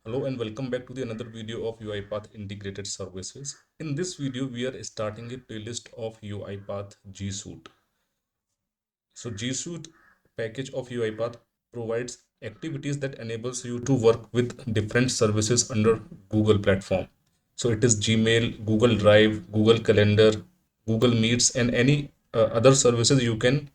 Hello and welcome back to the another video of UiPath integrated services. In this video, we are starting a playlist of UiPath GSuit. So GSuit package of UiPath provides activities that enables you to work with different services under Google platform. So it is Gmail, Google Drive, Google Calendar, Google Meets, and any other services you can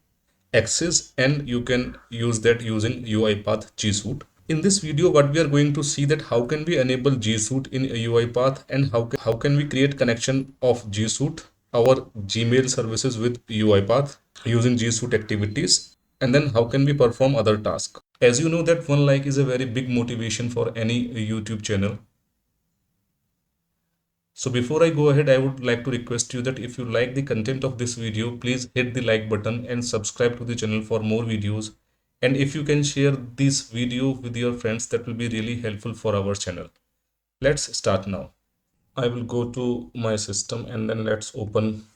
access, and you can use that using UiPath GSuit. In this video, what we are going to see that how can we enable GSuit in a UiPath, and how can we create connection of GSuit, our Gmail services with UiPath using GSuit activities, and then how can we perform other tasks. As you know that one like is a very big motivation for any YouTube channel. So before I go ahead, I would like to request you that if you like the content of this video, please hit the like button and subscribe to the channel for more videos. And if you can share this video with your friends, that will be really helpful for our channel. Let's start now. I will go to my system and then let's open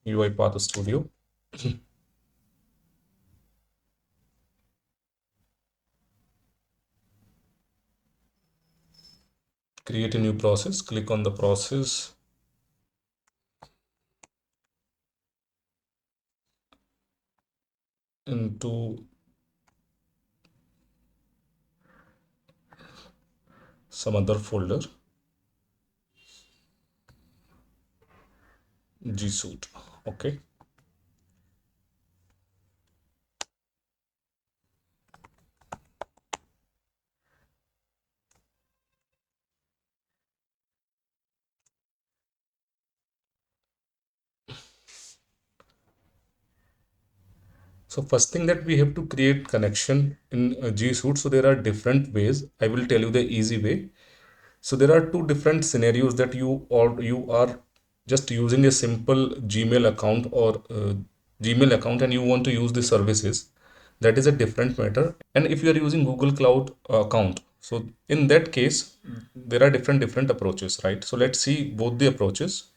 UiPath Studio. Create a new process, click on the process. Into some other folder, GSuit. Okay. So first thing that we have to create connection in GSuite. So there are different ways. I will tell you the easy way. So there are two different scenarios that you are just using a simple Gmail account or Gmail account and you want to use the services. That is a different matter. And if you are using Google Cloud account, so in that case, there are different approaches, right? So let's see both the approaches.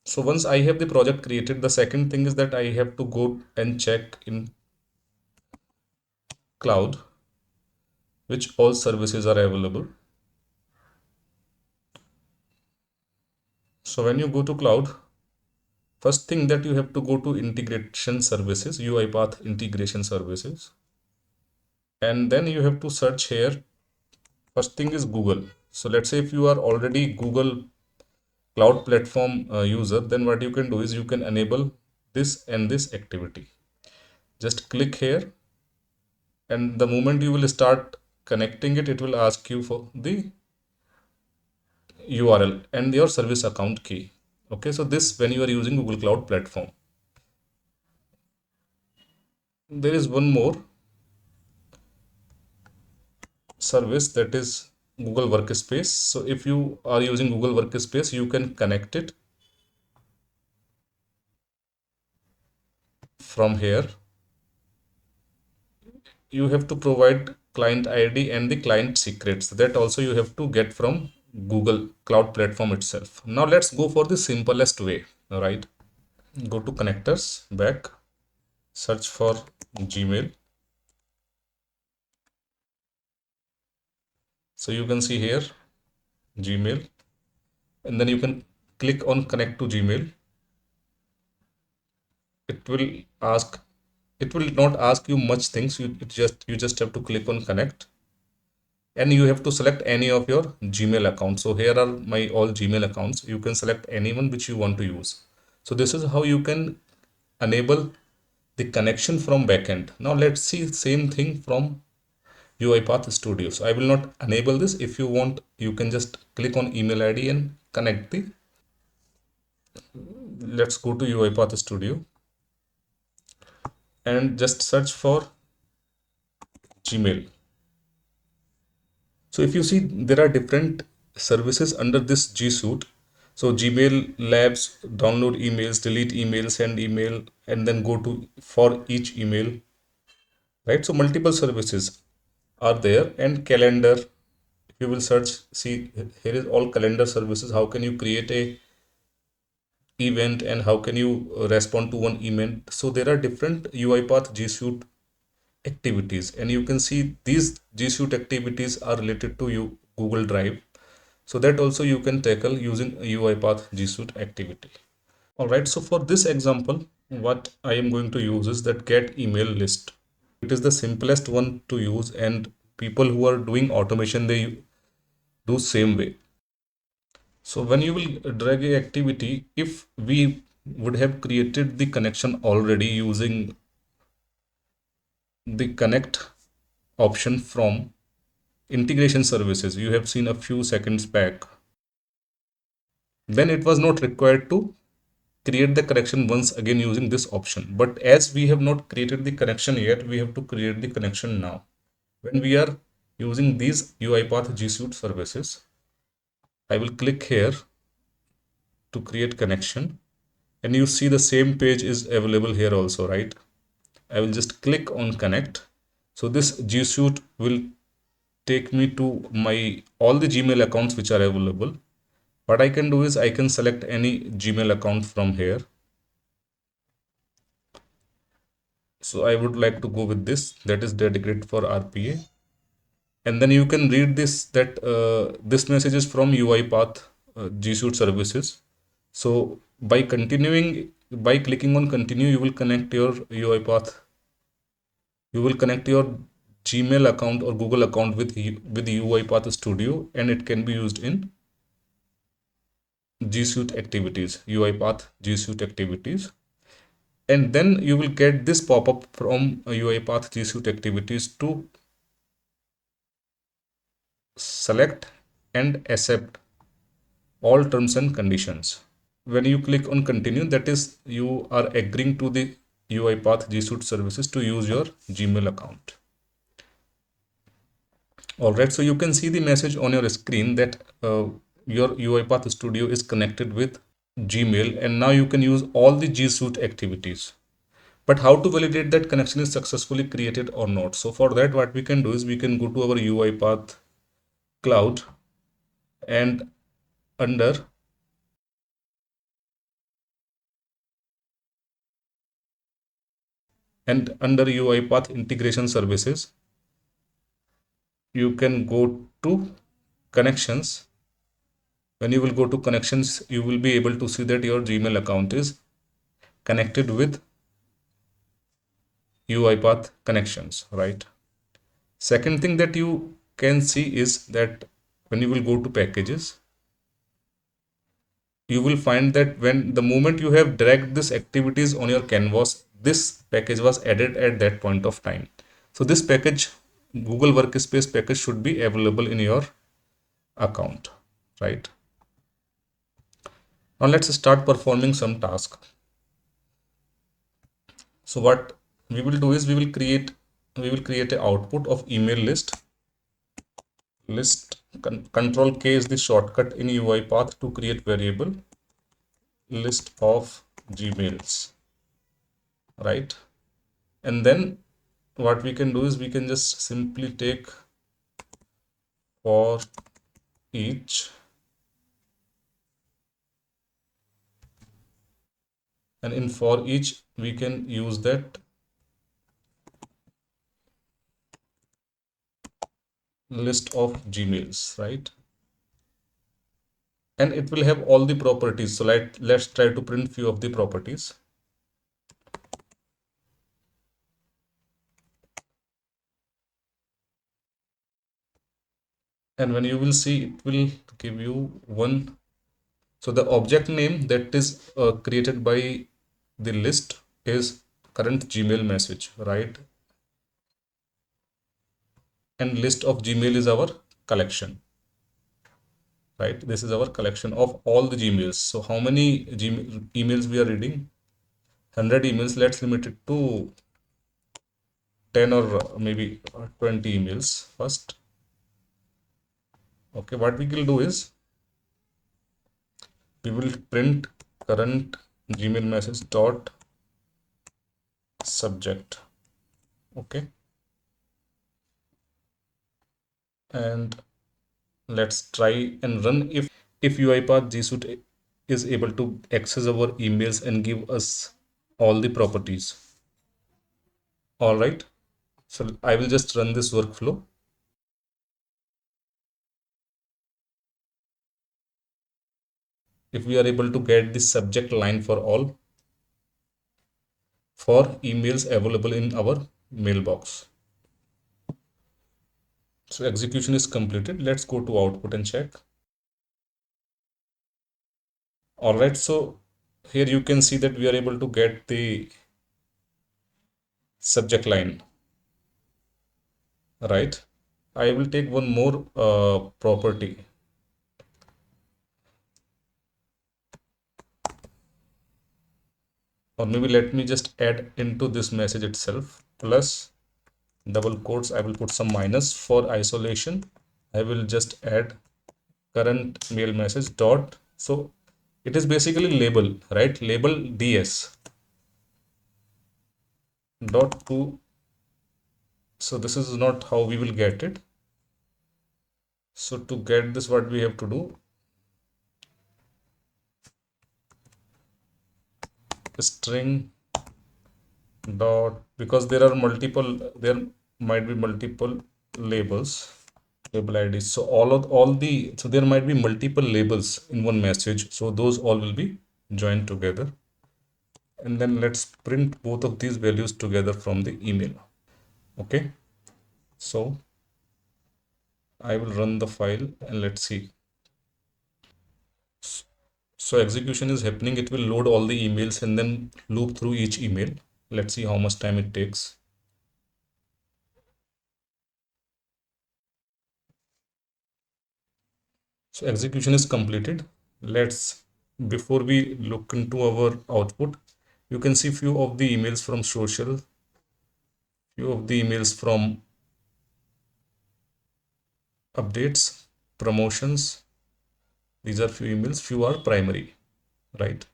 So once I have the project created, the second thing is that I have to go and check in cloud which all services are available. So when you go to cloud, first thing that you have to go to integration services, UiPath integration services, and then you have to search here. First thing is Google. So let's say if you are already Google cloud platform user, then what you can do is you can enable this and this activity. Just click here, and the moment you will start connecting it, it will ask you for the URL and your service account key. Okay, so this when you are using Google Cloud Platform. There is one more service, that is Google Workspace. So if you are using Google Workspace, you can connect it from here. You have to provide client ID and the client secrets. That also you have to get from Google Cloud Platform itself. Now let's go for the simplest way. All right. Go to connectors, back, search for Gmail. So you can see here Gmail, and then you can click on connect to Gmail. It will ask, it will not ask you much things. You just have to click on connect, and you have to select any of your Gmail accounts. So here are my all Gmail accounts. You can select anyone which you want to use. So this is how you can enable the connection from backend. Now let's see same thing from UiPath Studio. So I will not enable this. If you want, you can just click on email ID and connect the. Let's go to UiPath Studio and just search for Gmail. So if you see, there are different services under this GSuite. So Gmail Labs, download emails, delete email, send email, and then go to for each email, right? So multiple services are there, and calendar. If you will search, see here is all calendar services. How can you create a event and how can you respond to one event? So there are different UiPath GSuite activities, and you can see these GSuite activities are related to you Google Drive. So that also you can tackle using UiPath GSuite activity. All right, so for this example, what I am going to use is that get email list. It is the simplest one to use, and people who are doing automation, they do same way. So when you will drag a activity, if we would have created the connection already using the connect option from integration services, you have seen a few seconds back, then it was not required to create the connection once again using this option. But as we have not created the connection yet, we have to create the connection now. When we are using these UiPath GSuite services, I will click here to create connection, and you see the same page is available here also, right? I will just click on connect. So this GSuite will take me to my all the Gmail accounts which are available. What I can do is I can select any Gmail account from here. So I would like to go with this, that is dedicated for RPA. And then you can read this, that this message is from UiPath GSuite services. So by continuing, by clicking on continue, you will connect your UiPath, you will connect your Gmail account or Google account with UiPath Studio, and it can be used in GSuite activities, UiPath GSuite activities. And then you will get this pop-up from UiPath GSuite activities to select and accept all terms and conditions. When you click on continue, that is you are agreeing to the UiPath GSuite services to use your Gmail account. All right, so you can see the message on your screen that your UiPath Studio is connected with Gmail, and now you can use all the GSuite activities. But how to validate that connection is successfully created or not? So for that, what we can do is we can go to our UiPath cloud, and under under UiPath integration services, you can go to connections. When you will go to connections, you will be able to see that your Gmail account is connected with UiPath connections, right? Second thing that you can see is that when you will go to packages, you will find that when the moment you have dragged this activities on your canvas, this package was added at that point of time. So this package, Google Workspace package, should be available in your account, right? Now let's start performing some task. So what we will do is we will create an output of email list. Control K is the shortcut in UiPath to create variable list of Gmails, right? And then what we can do is we can just simply take for each, and in for each we can use that list of Gmails, right? And it will have all the properties. So let's try to print few of the properties. And when you will see, it will give you one. So the object name that is created by the list is current Gmail message, right? And list of Gmail is our collection, right? This is our collection of all the Gmails. So how many Gmail emails we are reading? 100 emails. Let's limit it to 10 or maybe 20 emails first. Okay, what we will do is we will print current Gmail message dot subject. Okay, and let's try and run if UiPath GSuite is able to access our emails and give us all the properties. All right. So I will just run this workflow. If we are able to get this subject line for all for emails available in our mailbox. So execution is completed. Let's go to output and check. All right, so here you can see that we are able to get the subject line, right? I will take one more property, or maybe let me just add into this message itself plus double quotes. I will put some minus for isolation. I will just add current mail message dot. So it is basically label, right? Label ds dot to. So this is not how we will get it. So to get this, what we have to do, string dot, because there are multiple, there might be multiple labels, label IDs. So so there might be multiple labels in one message. So those all will be joined together. And then let's print both of these values together from the email. Okay. So I will run the file and let's see. So execution is happening. It will load all the emails and then loop through each email. Let's see how much time it takes. So execution is completed. Let's, before we look into our output, you can see few of the emails from social, few of the emails from updates, promotions. These are few emails, few are primary, right?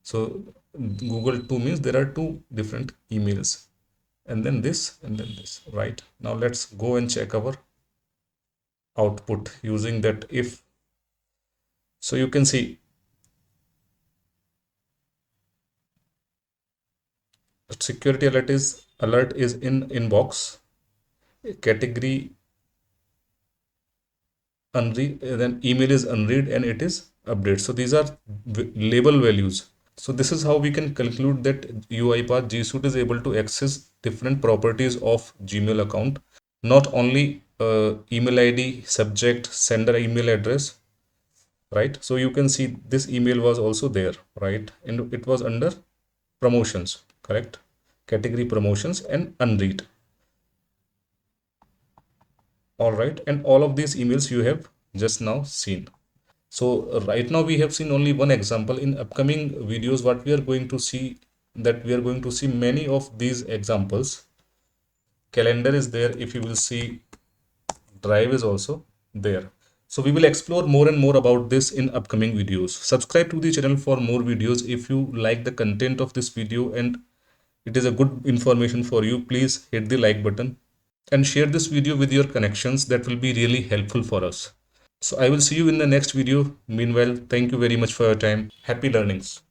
So Google 2 means there are two different emails, and then this, and then this, right? Now let's go and check our output using that if. So you can see security alert is in inbox, category unread, then email is unread, and it is update. So these are label values. So this is how we can conclude that UiPath GSuit is able to access different properties of Gmail account, not only email ID, subject, sender email address, right? So you can see this email was also there, right? And it was under promotions, correct? Category promotions and unread. All right, and all of these emails you have just now seen. So right now we have seen only one example. In upcoming videos, what we are going to see, that we are going to see many of these examples. Calendar is there. If you will see, Drive is also there. So we will explore more and more about this in upcoming videos. Subscribe to the channel for more videos. If you like the content of this video and it is a good information for you, please hit the like button and share this video with your connections. That will be really helpful for us. So I will see you in the next video. Meanwhile, thank you very much for your time. Happy learnings.